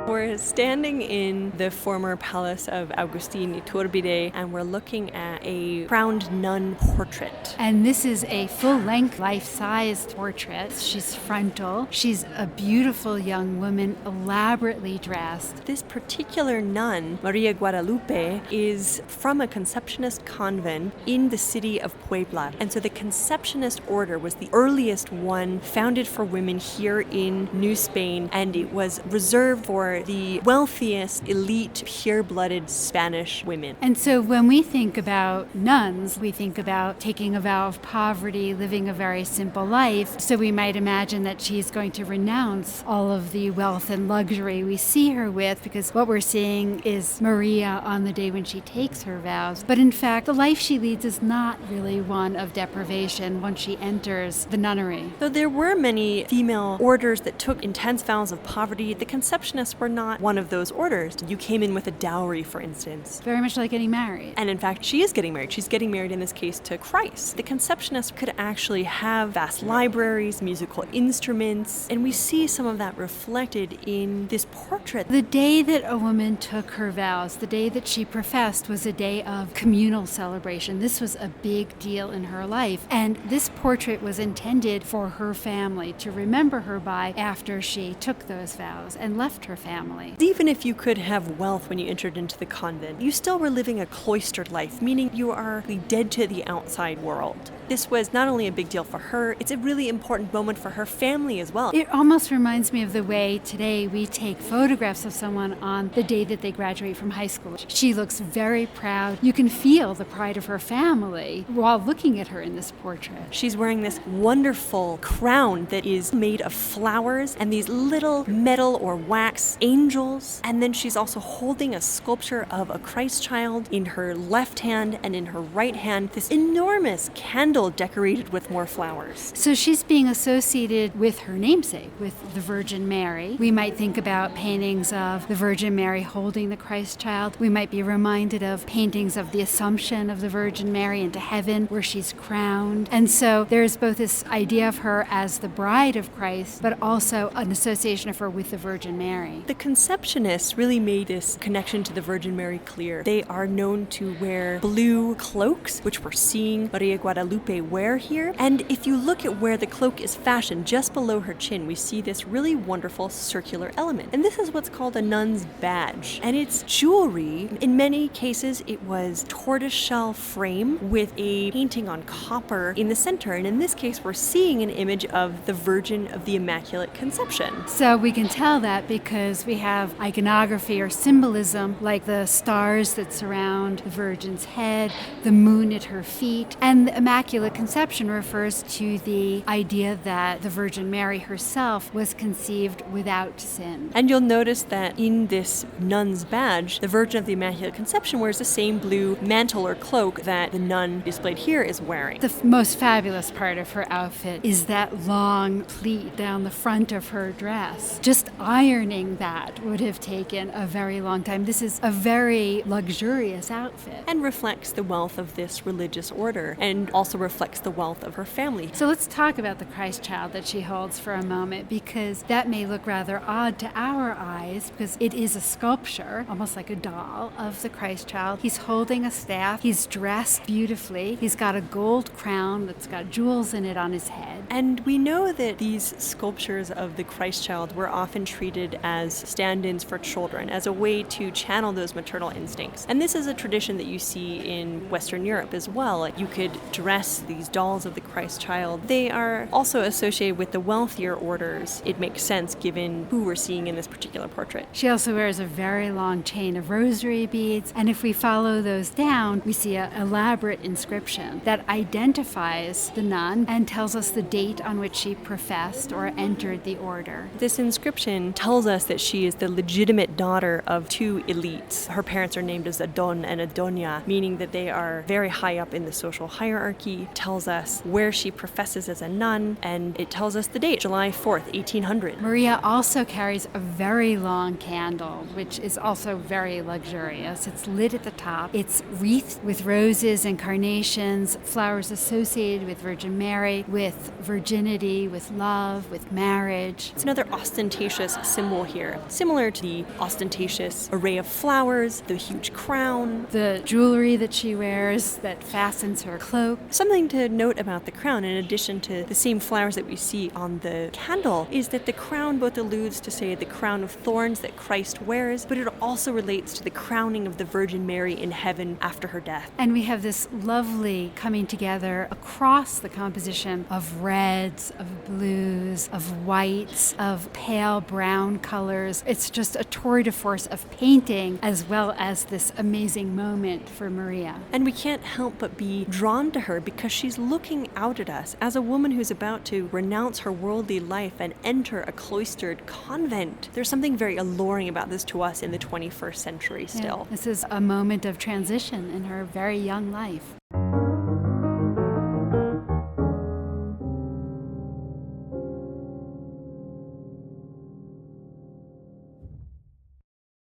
We're standing in the former palace of Agustin Iturbide, and we're looking at a crowned nun portrait. And this is a full-length, life-sized portrait. She's frontal. She's a beautiful young woman, elaborately dressed. This particular nun, María de Guadalupe, is from a Conceptionist convent in the city of Puebla. And so the Conceptionist order was the earliest one founded for women here in New Spain, and it was reserved for the wealthiest, elite, pure-blooded Spanish women. And so when we think about nuns, we think about taking a vow of poverty, living a very simple life. So we might imagine that she's going to renounce all of the wealth and luxury we see her with, because what we're seeing is Maria on the day when she takes her vows. But in fact, the life she leads is not really one of deprivation once she enters the nunnery. Though there were many female orders that took intense vows of poverty, the Conceptionists were not one of those orders. You came in with a dowry, for instance. Very much like getting married. And in fact, she is getting married. She's getting married in this case to Christ. The Conceptionists could actually have vast libraries, musical instruments, and we see some of that reflected in this portrait. The day that a woman took her vows, the day that she professed, was a day of communal celebration. This was a big deal in her life. And this portrait was intended for her family to remember her by after she took those vows and left her family. Even if you could have wealth when you entered into the convent, you still were living a cloistered life, meaning you are dead to the outside world. This was not only a big deal for her, it's a really important moment for her family as well. It almost reminds me of the way today we take photographs of someone on the day that they graduate from high school. She looks very proud. You can feel the pride of her family while looking at her in this portrait. She's wearing this wonderful crown that is made of flowers and these little metal or wax angels. And then she's also holding a sculpture of a Christ child in her left hand, and in her right hand, this enormous candle decorated with more flowers. So she's being associated with her namesake, with the Virgin Mary. We might think about paintings of the Virgin Mary holding the Christ child. We might be reminded of paintings of the Assumption of the Virgin Mary into heaven, where she's crowned. And so there's both this idea of her as the bride of Christ, but also an association of her with the Virgin Mary. The Conceptionists really made this connection to the Virgin Mary clear. They are known to wear blue cloaks, which we're seeing María Guadalupe wear here. And if you look at where the cloak is fashioned, just below her chin, we see this really wonderful circular element. And this is what's called a nun's badge. And it's jewelry. In many cases, it was tortoiseshell frame with a painting on copper in the center. And in this case, we're seeing an image of the Virgin of the Immaculate Conception. So we can tell that because we have iconography or symbolism like the stars that surround the Virgin's head, the moon at her feet, and the Immaculate Conception refers to the idea that the Virgin Mary herself was conceived without sin. And you'll notice that in this nun's badge, the Virgin of the Immaculate Conception wears the same blue mantle or cloak that the nun displayed here is wearing. The most fabulous part of her outfit is that long pleat down the front of her dress. Just ironing that would have taken a very long time. This is a very luxurious outfit. And reflects the wealth of this religious order, and also reflects the wealth of her family. So let's talk about the Christ child that she holds for a moment, because that may look rather odd to our eyes, because it is a sculpture, almost like a doll, of the Christ child. He's holding a staff. He's dressed beautifully. He's got a gold crown that's got jewels in it on his head. And we know that these sculptures of the Christ child were often treated as stand-ins for children, as a way to channel those maternal instincts. And this is a tradition that you see in Western Europe as well. You could dress these dolls of the Christ child. They are also associated with the wealthier orders. It makes sense given who we're seeing in this particular portrait. She also wears a very long chain of rosary beads, and if we follow those down, we see an elaborate inscription that identifies the nun and tells us the date on which she professed or entered the order. This inscription tells us that she is the legitimate daughter of two elites. Her parents are named as Adon and Adonia, meaning that they are very high up in the social hierarchy. It tells us where she professes as a nun, and it tells us the date, July 4th, 1800. Maria also carries a very long candle, which is also very luxurious. It's lit at the top. It's wreathed with roses and carnations, flowers associated with Virgin Mary, with virginity, with love, with marriage. It's another ostentatious symbol here, similar to the ostentatious array of flowers, the huge crown, the jewelry that she wears that fastens her cloak. Something to note about the crown, in addition to the same flowers that we see on the candle, is that the crown both alludes to, say, the crown of thorns that Christ wears, but it also relates to the crowning of the Virgin Mary in heaven after her death. And we have this lovely coming together across the composition of reds, of blues, of whites, of pale brown colors. It's just a tour de force of painting as well as this amazing moment for Maria. And we can't help but be drawn to her because she's looking out at us as a woman who's about to renounce her worldly life and enter a cloistered convent. There's something very alluring about this to us in the 21st century still. Yeah, this is a moment of transition in her very young life.